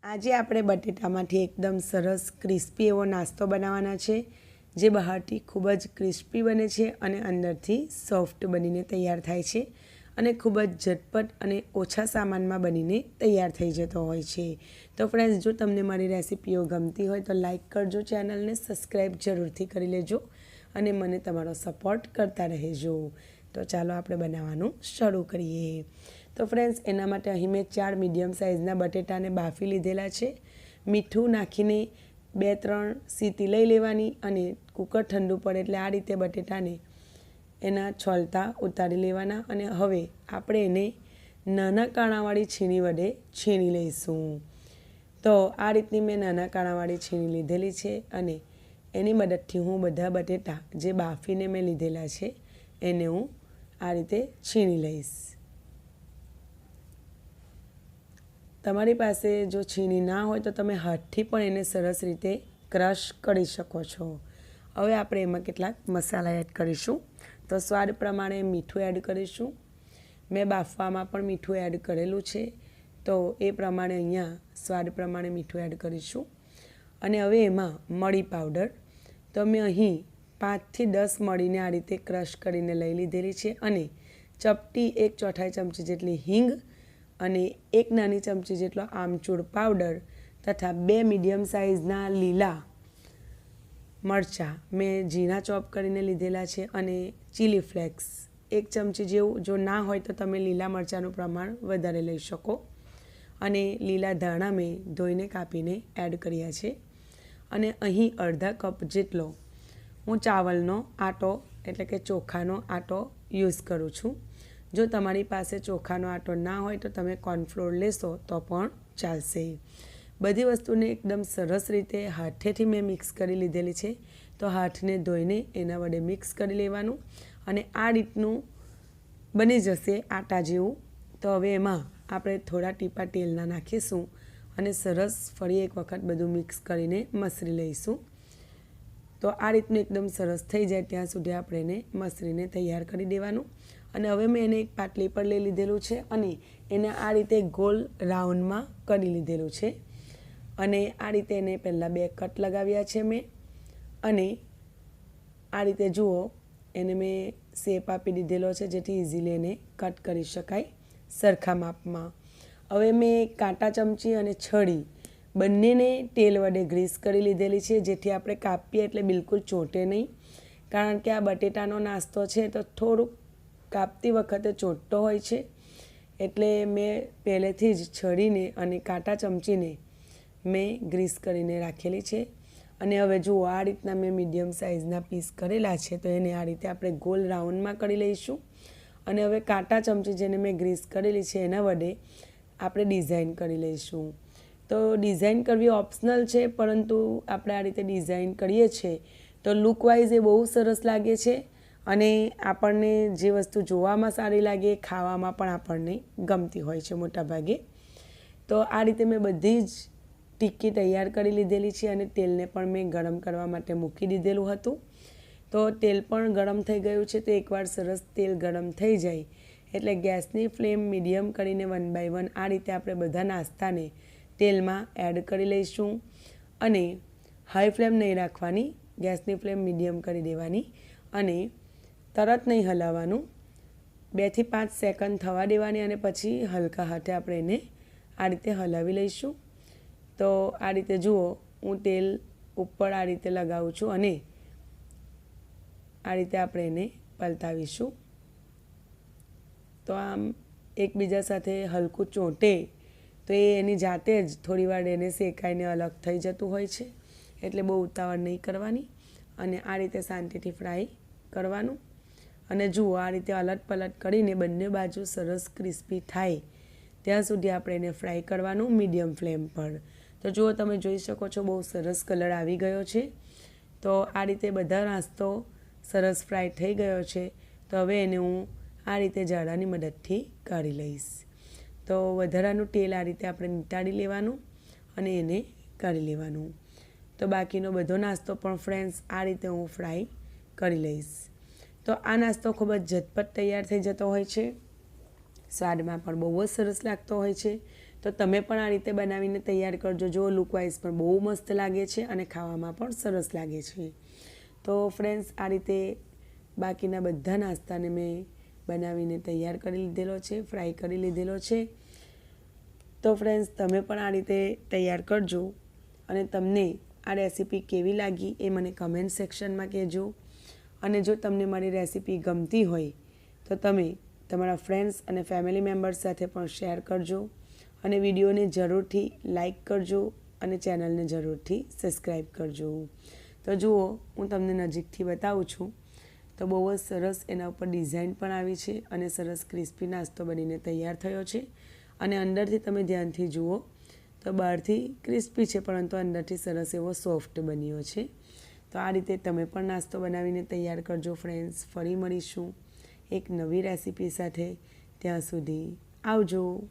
આજે આપણે બટેટામાંથી એકદમ સરસ ક્રિસ્પી એવો નાસ્તો બનાવવાના છે, જે બહારથી ખૂબ જ ક્રિસ્પી બને છે અને અંદરથી સોફ્ટ બનીને તૈયાર થાય છે અને ખૂબ જ ઝટપટ અને ઓછા સામાનમાં બનીને તૈયાર થઈ જતો હોય છે। તો ફ્રેન્ડ્સ, જો તમને મારી રેસિપીઓ ગમતી હોય તો લાઈક કરજો, ચેનલને સબસ્ક્રાઈબ જરૂરથી કરી લેજો અને મને તમારો સપોર્ટ કરતા રહેજો। તો ચાલો આપણે બનાવવાનું શરૂ કરીએ। તો ફ્રેન્ડ્સ, એના માટે અહીં મેં 4 મીડિયમ સાઇઝના બટેટાને બાફી લીધેલા છે। મીઠું નાખીને 2-3 સીટી લઈ લેવાની અને કુકર ઠંડુ પડે એટલે આ રીતે બટેટાને એના છોલતા ઉતારી લેવાના અને હવે આપણે એને નાના કાણાવાળી છીણી વડે છીણી લઈશું। તો આ રીતની મેં નાના કાણાવાળી છીણી લીધેલી છે અને એની મદદથી હું બધા બટેટા જે બાફીને મેં લીધેલા છે એને હું આ રીતે છીણી લઈશ। તમારી પાસે જો છીણી ના હોય તો તમે હાથથી પણ એને સરસ રીતે ક્રશ કરી શકો છો। હવે આપણે એમાં કેટલાક મસાલા એડ કરીશું। તો સ્વાદ પ્રમાણે મીઠું એડ કરીશું। મેં બાફવામાં પણ મીઠું એડ કરેલું છે, તો એ પ્રમાણે અહીંયા સ્વાદ પ્રમાણે મીઠું એડ કરીશું। અને હવે એમાં મરી પાવડર, તો મેં અહીં 5 થી 10 મરીને આ રીતે ક્રશ કરીને લઈ લીધેલી છે અને ચપટી 1/4 ચમચી જેટલી હિંગ અને 1 નાની ચમચી જેટલો આમચૂર પાવડર તથા 2 મીડિયમ સાઇઝના લીલા મરચાં મેં ઝીણા ચોપ કરીને લીધેલા છે અને ચીલી ફ્લેક્સ 1 ચમચી જેવું। જો ના હોય તો તમે લીલા મરચાંનું પ્રમાણ વધારે લઈ શકો। અને લીલા ધાણા મેં ધોઈને કાપીને એડ કર્યા છે અને અહીં અડધા કપ જેટલો હું ચાવલનો આટો એટલે કે ચોખાનો આટો યુઝ કરું છું। જો તમારી પાસે ચોખાનો આટો ના હોય તો તમે કોર્નફ્લોર લેશો તો પણ ચાલશે। બધી વસ્તુને એકદમ સરસ રીતે હાથેથી મેં મિક્સ કરી લીધેલી છે, તો હાથને ધોઈને એના વડે મિક્સ કરી લેવાનું અને આ રીતનું બની જશે આટા જેવું। તો હવે એમાં આપણે થોડા ટીપા તેલના નાખીશું અને સરસ ફરી એક વખત બધું મિક્સ કરીને મસળી લઈશું। તો આ રીતનું એકદમ સરસ થઈ જાય ત્યાં સુધી આપણે એને મસળીને તૈયાર કરી દેવાનું। અને હવે મેં એને એક પાટલી પર લઈ લીધેલું છે અને એને આ રીતે ગોલ રાઉન્ડમાં કરી લીધેલું છે અને આ રીતે એને પહેલાં 2 કટ લગાવ્યા છે મેં અને આ રીતે જુઓ એને મેં શેપ આપી દીધેલો છે જેથી ઇઝીલી એને કટ કરી શકાય સરખા માપમાં। હવે મેં કાંટા ચમચી અને છડી બંનેને તેલ વડે ગ્રીસ કરી લીધેલી છે જેથી આપણે કાપીએ એટલે બિલકુલ ચોંટે નહીં, કારણ કે આ બટેટાનો નાસ્તો છે તો થોડુંક કાપતી વખતે ચોંટતો હોય છે, એટલે મેં પહેલેથી જ છડીને અને કાંટા ચમચીને મેં ગ્રીસ કરીને રાખેલી છે। અને હવે જુઓ આ રીતના મેં મીડિયમ સાઇઝના પીસ કરેલા છે, તો એને આ રીતે આપણે ગોલ રાઉન્ડમાં કરી લઈશું અને હવે કાંટા ચમચી જેને મેં ગ્રીસ કરેલી છે એના વડે આપણે ડિઝાઇન કરી લઈશું। તો ડિઝાઇન કરવી ઓપ્શનલ છે, પરંતુ આપણે આ રીતે ડિઝાઇન કરીએ છીએ તો લુકવાઇઝ એ બહુ સરસ લાગે છે અને આપણને જે વસ્તુ જોવામાં સારી લાગે ખાવામાં પણ આપણને ગમતી હોય છે મોટાભાગે। તો આ રીતે મેં બધી જ ટિક્કી તૈયાર કરી લીધેલી છે અને તેલને પણ મેં ગરમ કરવા માટે મૂકી દીધેલું હતું। તો તેલ પણ ગરમ થઈ ગયું છે, તો એકવાર સરસ તેલ ગરમ થઈ જાય એટલે ગેસની ફ્લેમ મીડિયમ કરીને 1 બાય 1 આ રીતે આપણે બધા નાસ્તાને તેલમાં એડ કરી લઈશું અને હાઈ ફ્લેમ નહીં રાખવાની, ગેસની ફ્લેમ મીડિયમ કરી દેવાની અને તરત નહીં હલાવવાનું, 2 થી 5 સેકન્ડ થવા દેવાની અને પછી હલકા હાથે આપણે એને આ રીતે હલાવી લઈશું। તો આ રીતે જુઓ હું તેલ ઉપર આ રીતે લગાવું છું અને આ રીતે આપણે એને પલટાવીશું। તો આમ એકબીજા સાથે હલકું ચોંટે તો એની જાતે જ થોડી વાર એને શેકાઈને અલગ થઈ જતું હોય છે, એટલે બહુ ઉતાવળ નહીં કરવાની અને આ રીતે શાંતિથી ફ્રાય કરવાનું। અને જુઓ આ રીતે અલટ પલટ કરીને બંને બાજુ સરસ ક્રિસ્પી થાય ત્યાં સુધી આપણે એને ફ્રાય કરવાનું મીડિયમ ફ્લેમ પર। તો જુઓ તમે જોઈ શકો છો બહુ સરસ કલર આવી ગયો છે। તો આ રીતે બધા નાસ્તો સરસ ફ્રાય થઈ ગયો છે, તો હવે એને હું આ રીતે જાળાની મદદથી કાઢી લઈશ। તો વધારાનું તેલ આ રીતે આપણે નીતાળી લેવાનું અને એને કાઢી લેવાનું। તો બાકીનો બધો નાસ્તો પણ ફ્રેન્ડ્સ આ રીતે હું ફ્રાય કરી લઈશ। તો આ નાસ્તો ખૂબ જ ઝટપટ તૈયાર થઈ જતો હોય છે, સ્વાદમાં પણ બહુ જ સરસ લાગતો હોય છે। તો તમે પણ આ રીતે બનાવીને તૈયાર કરજો. જો લુકવાઇઝ પણ બહુ મસ્ત લાગે છે અને ખાવામાં પણ સરસ લાગે છે. તો ફ્રેન્ડ્સ, આ રીતે બાકીના બધા નાસ્તાને મેં બનાવીને તૈયાર કરી લીધેલો છે, ફ્રાય કરી લીધેલો છે. તો ફ્રેન્ડ્સ, તમે પણ આ રીતે તૈયાર કરજો અને તમને આ રેસીપી કેવી લાગી એ મને કમેન્ટ સેક્શનમાં કહેજો. અને જો તમને મારી રેસીપી ગમતી હોય તો તમે તમારા ફ્રેન્ડ્સ અને ફેમિલી મેમ્બર્સ સાથે પણ શેર કરજો અને વિડીયોને જરૂરથી લાઈક કરજો અને ચેનલને જરૂરથી સબસ્ક્રાઈબ કરજો. તો જુઓ, હું તમને નજીકથી બતાવું છું તો બહુ જ સરસ એના ઉપર ડિઝાઇન પણ આવી છે અને સરસ ક્રિસ્પી નાસ્તો બનીને તૈયાર થયો છે. અને અંદરથી તમે ધ્યાનથી જુઓ તો બહારથી ક્રિસ્પી છે પરંતુ અંદરથી સરસ એવો સોફ્ટ બન્યો છે. તો આ રીતે તમે પણ નાસ્તો બનાવીને તૈયાર કરજો ફ્રેન્ડ્સ. ફરી મળીશું એક નવી રેસીપી સાથે. ત્યાં સુધી આવજો.